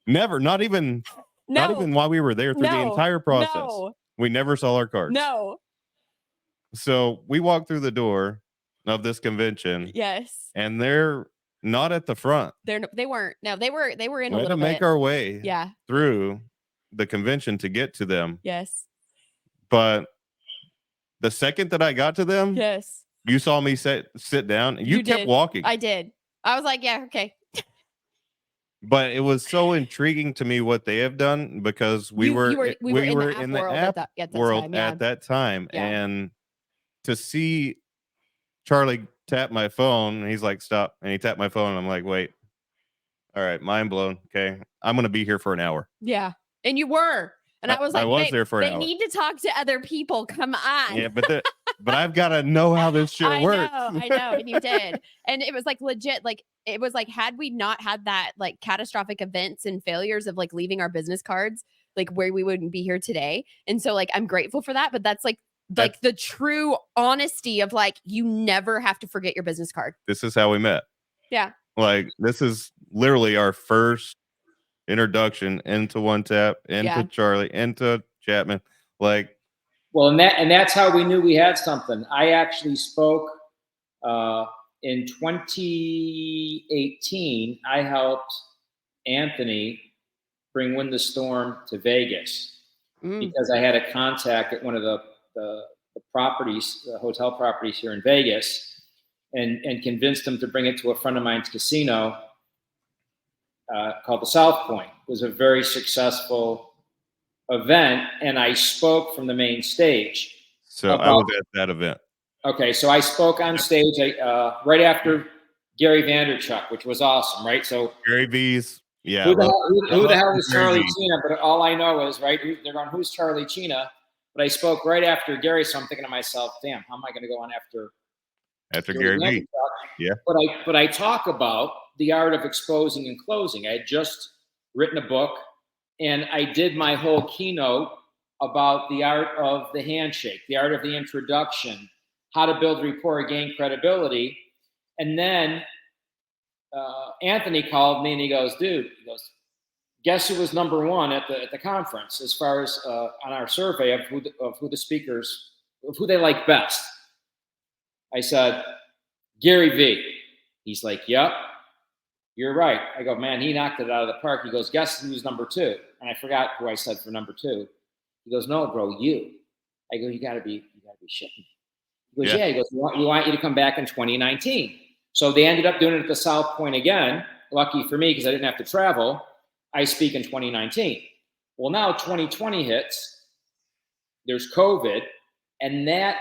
never. Not even while we were there through the entire process. No. We never saw our cards. No. So we walked through the door of this convention. Yes. And they're not at the front. They weren't. No, they were in we a little had to bit. make our way Yeah. through the convention to get to them. Yes. But the second that I got to them, yes, you saw me sit down and you kept did. walking. I did. I was like, yeah, okay. But it was so intriguing to me what they have done because we were in the app world at that time. Yeah. And to see Charlie tap my phone, and he's like, stop. And he tapped my phone, and I'm like, wait. All right, mind blown. Okay. I'm going to be here for an hour. Yeah. And you were. And I was like, I was there for an hour. They need to talk to other people. Come on. Yeah, but I've got to know how this shit works. I know. And you did. And it was like legit. Like, it was like, had we not had that like catastrophic events and failures of like leaving our business cards, like where we wouldn't be here today. And so like, I'm grateful for that. But that's like the true honesty of like, you never have to forget your business card. This is how we met. Yeah. Like, this is literally our first introduction into One Tap, into Charlie, into Chapman. Like, well, and that's how we knew we had something. I actually spoke in 2018. I helped Anthony bring Win the Storm to Vegas because I had a contact at one of the properties, the hotel properties here in Vegas, and convinced him to bring it to a friend of mine's casino called the South Point. It was a very successful event, and I spoke from the main stage. So I was at that event. Okay, so I spoke on stage right after Gary Vaynerchuk, which was awesome, right? So Gary V's, yeah. Who the hell is Charlie Chena? But all I know is, right, they're going, who's Charlie Chena? But I spoke right after Gary, so I'm thinking to myself, damn, how am I going to go on after Gary V? Yeah. But I talk about the art of exposing and closing. I had just written a book, and I did my whole keynote about the art of the handshake, the art of the introduction, how to build rapport, gain credibility. And then Anthony called me and he goes, dude, guess who was number one at the conference as far as on our survey of who the speakers, of who they like best? I said, Gary V. He's like, yep, you're right. I go, man, he knocked it out of the park. He goes, guess who's number 2? And I forgot who I said for number 2. He goes, no, bro, you. I go, you gotta be shitting. He goes, yeah. He goes, we want you to come back in 2019. So they ended up doing it at the South Point again. Lucky for me, because I didn't have to travel. I speak in 2019. Well, now 2020 hits. There's COVID, and that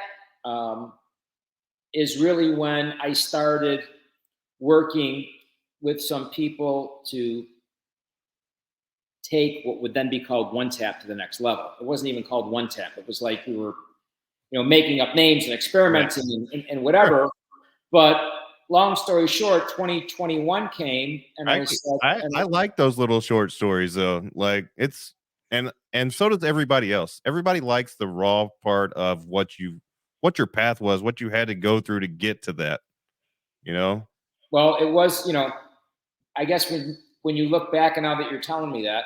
is really when I started working with some people to take what would then be called One Tap to the next level. It wasn't even called One Tap. It was like we were, making up names and experimenting and whatever. But long story short, 2021 came, and I like those little short stories though. Like it's and so does everybody else. Everybody likes the raw part of what your path was, what you had to go through to get to that. Well, it was, I guess when you look back and now that you're telling me that,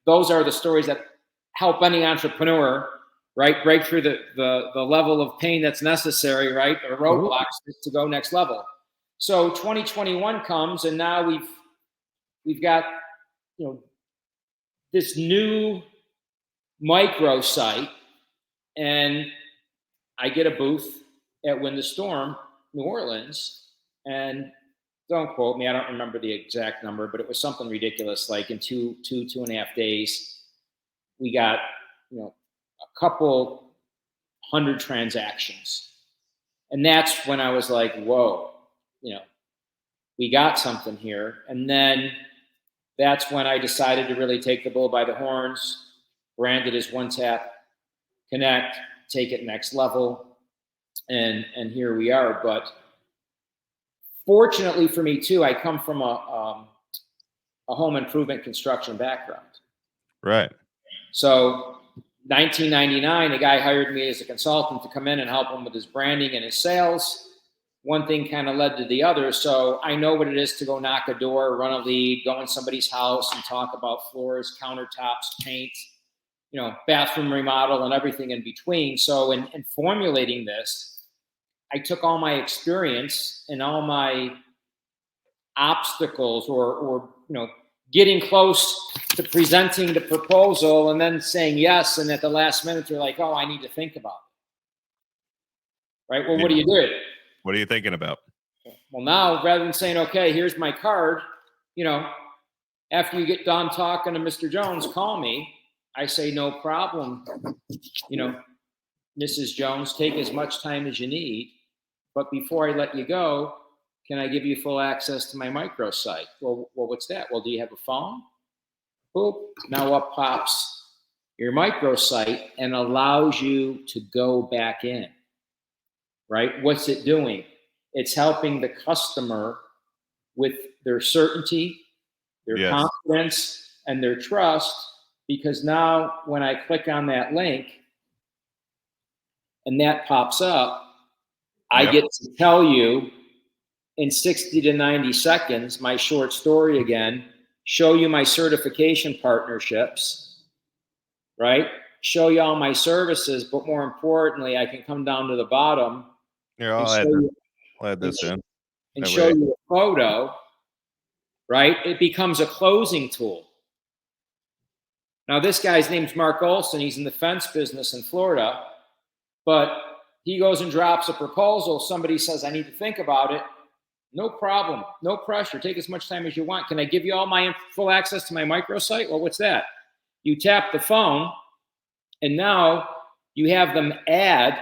those are the stories that help any entrepreneur, right, break through the level of pain that's necessary, right, or roadblocks to go next level. So 2021 comes, and now we've got this new micro site, and I get a booth at Win the Storm, New Orleans, and don't quote me, I don't remember the exact number, but it was something ridiculous. Like in two and a half days, we got a couple hundred transactions, and that's when I was like, whoa, we got something here. And then that's when I decided to really take the bull by the horns, brand it as One Tap Connect, take it next level, and here we are. But fortunately for me too, I come from a home improvement construction background. Right. So 1999, a guy hired me as a consultant to come in and help him with his branding and his sales. One thing kind of led to the other. So I know what it is to go knock a door, run a lead, go in somebody's house and talk about floors, countertops, paint, bathroom remodel and everything in between. So in formulating this, I took all my experience and all my obstacles or getting close to presenting the proposal and then saying yes. And at the last minute, you're like, oh, I need to think about it. Right? Well, what do you do? What are you thinking about? Well, now, rather than saying, okay, here's my card, after you get done talking to Mr. Jones, call me. I say, no problem. Mrs. Jones, take as much time as you need. But before I let you go, can I give you full access to my microsite? Well, what's that? Well, do you have a phone? Boop. Now up pops your microsite and allows you to go back in. Right? What's it doing? It's helping the customer with their certainty, their confidence, and their trust, because now when I click on that link and that pops up, I get to tell you in 60 to 90 seconds, my short story again, show you my certification partnerships, right? Show you all my services, but more importantly, I can come down to the bottom. Yeah, I'll add this in. And show you a photo, right? It becomes a closing tool. Now, this guy's name's Mark Olson. He's in the fence business in Florida, but he goes and drops a proposal. Somebody says, I need to think about it. No problem. No pressure. Take as much time as you want. Can I give you all my full access to my microsite? Well, what's that? You tap the phone, and now you have them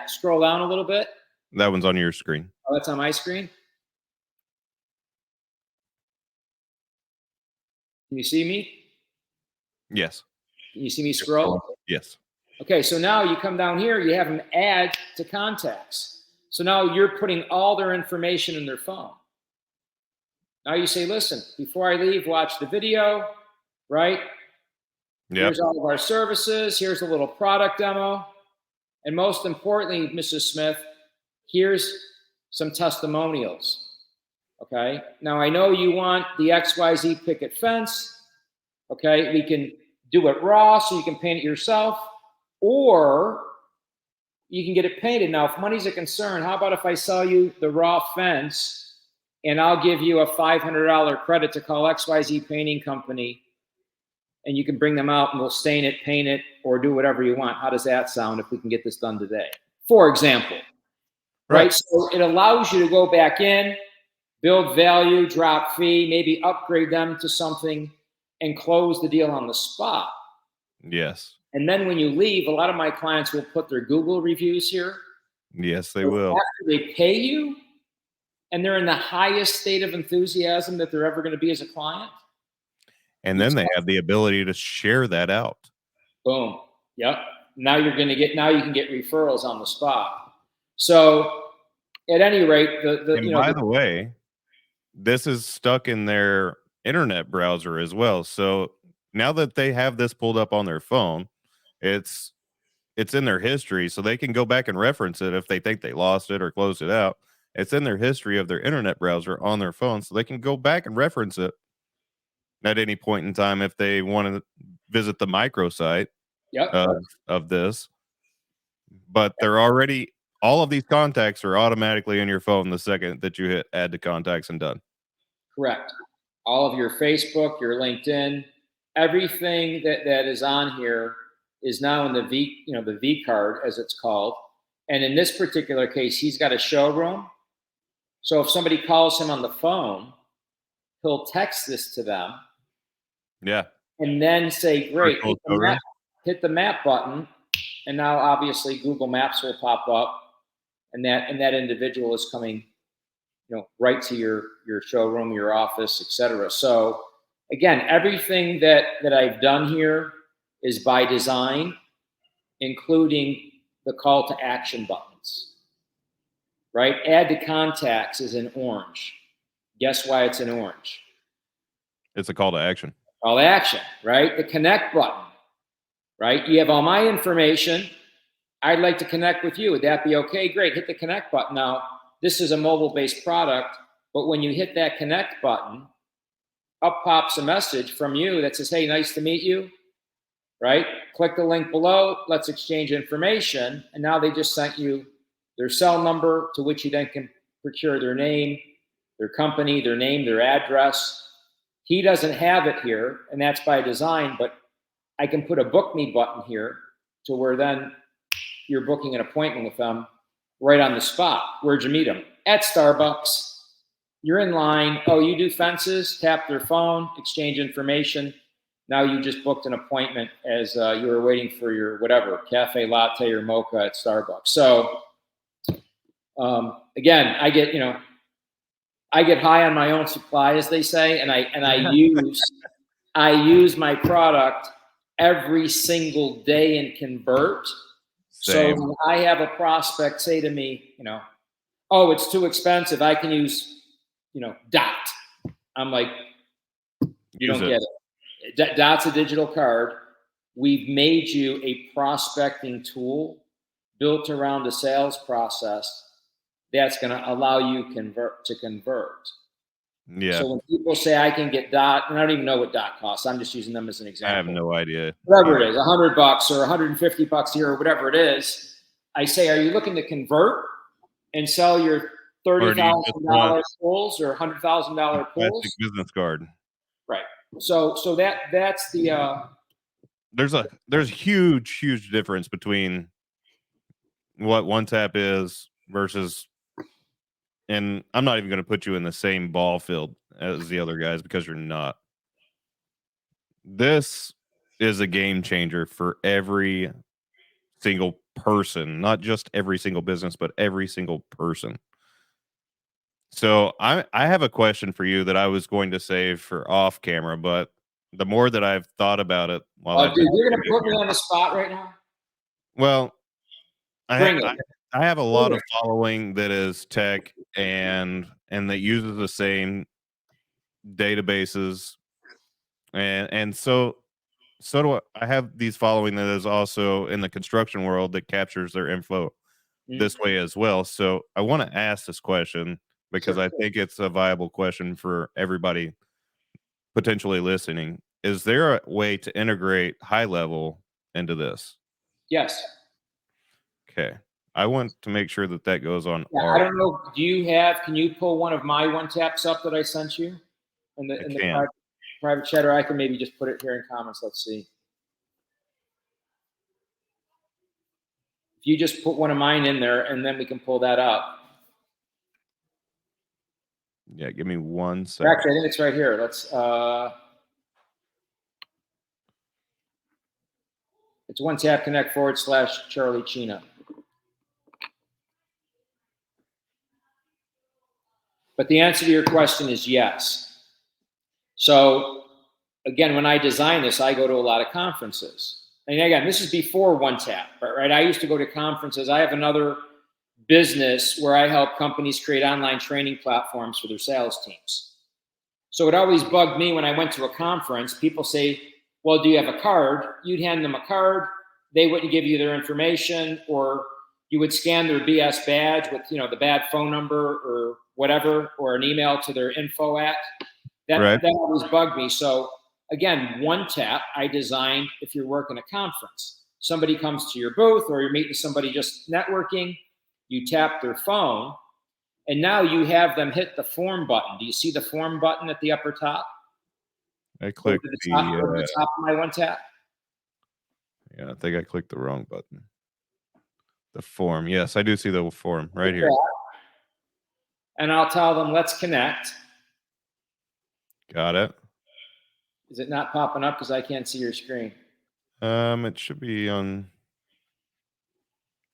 scroll down a little bit. That one's on your screen. Oh, that's on my screen? Can you see me? Yes. Can you see me scroll? Yes. Okay, so now you come down here, you have them add to contacts. So now you're putting all their information in their phone. Now you say, listen, before I leave, watch the video, right? Yep. Here's all of our services. Here's a little product demo. And most importantly, Mrs. Smith, here's some testimonials, okay? Now, I know you want the XYZ picket fence, okay? We can do it raw so you can paint it yourself, or you can get it painted. Now, if money's a concern, how about if I sell you the raw fence and I'll give you a $500 credit to call XYZ Painting Company, and you can bring them out and we'll stain it, paint it, or do whatever you want. How does that sound if we can get this done today? For example, right? So it allows you to go back in, build value, drop fee, maybe upgrade them to something, and close the deal on the spot. Yes. And then when you leave, a lot of my clients will put their Google reviews here. Yes, they So will. after they pay you, and they're in the highest state of enthusiasm that they're ever going to be as a client. And then they have the ability to share that out. Boom. Yep. Now you can get referrals on the spot. So at any rate, by the way, this is stuck in their internet browser as well. So now that they have this pulled up on their phone, it's in their history, so they can go back and reference it if they think they lost it or closed it out. It's in their history of their internet browser on their phone, so they can go back and reference it at any point in time if they want to visit the microsite of this. But they're already, all of these contacts are automatically in your phone the second that you hit add to contacts and done. Correct. All of your Facebook, your LinkedIn, everything that is on here is now in the V card, as it's called. And in this particular case, he's got a showroom. So if somebody calls him on the phone, he'll text this to them. Yeah. And then say, great, hit the map button. And now obviously Google Maps will pop up, and that individual is coming, right to your showroom, your office, etc. So again, everything that I've done here is by design, including the call to action buttons, right? Add to contacts is in orange. Guess why it's in orange? It's a call to action. Call to action, right? The connect button, right? You have all my information. I'd like to connect with you. Would that be okay? Great. Hit the connect button. Now, this is a mobile-based product, but when you hit that connect button, up pops a message from you that says, hey, nice to meet you, right? Click the link below. Let's exchange information. And now they just sent you their cell number, to which you then can procure their name, their company, their name, their address. He doesn't have it here, and that's by design, but I can put a book me button here to where then you're booking an appointment with them right on the spot. Where'd you meet them? At Starbucks. You're in line. Oh, you do fences? Tap their phone, exchange information. Now you just booked an appointment as you were waiting for your whatever, cafe latte or mocha at Starbucks. So again, I get high on my own supply, as they say, and I use my product every single day and convert. Same. So when I have a prospect say to me, oh, it's too expensive, I can use, Dot. I'm like, you don't get it. Dot's a digital card. We've made you a prospecting tool built around a sales process that's going to allow you to convert. Yeah. So when people say I can get Dot, and I don't even know what Dot costs, I'm just using them as an example. I have no idea. Whatever it is, $100 or $150 here or whatever it is, I say, are you looking to convert and sell your $30,000 pools or $100,000 pools? Business card. Right. So that's the. There's huge difference between what OneTap is versus. And I'm not even going to put you in the same ball field as the other guys because you're not. This is a game changer for every single person, not just every single business, but every single person. So I have a question for you that I was going to save for off camera, but the more that I've thought about it, Dude, you're going to put me on the spot right now? Well, I have a lot of following that is tech and that uses the same databases, and so do I have these following that is also in the construction world that captures their info this way as well. So I want to ask this question because I think it's a viable question for everybody potentially listening. Is there a way to integrate High Level into this? Yes. Okay. I want to make sure that that goes on Yeah, I don't know. Can you pull one of my one taps up that I sent you in the private chat, or I can maybe just put it here in comments. Let's see. If you just put one of mine in there, and then we can pull that up. Yeah, give me 1 second. Actually, I think it's right here. Let's. It's One Tap Connect / Charlie Chena. But the answer to your question is yes. So again, when I design this, I go to a lot of conferences. And again, this is before One Tap, right? I used to go to conferences. I have another business where I help companies create online training platforms for their sales teams. So it always bugged me when I went to a conference. People say, well, do you have a card? You'd hand them a card. They wouldn't give you their information, or you would scan their BS badge with, the bad phone number or whatever, or an email to their info at. That always bugged me. So again, One Tap I designed if you're working a conference. Somebody comes to your booth, or you're meeting somebody just networking, you tap their phone, and now you have them hit the form button. Do you see the form button at the upper top? I clicked the top of my One Tap. Yeah, I think I clicked the wrong button. The form. Yes, I do see the form right here. And I'll tell them, let's connect. Got it. Is it not popping up because I can't see your screen? It should be on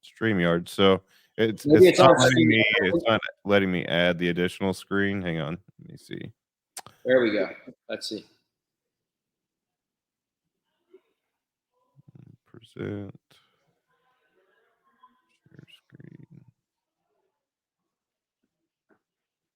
StreamYard. So it's not letting me add the additional screen. Hang on. Let me see. There we go. Let's see. Present.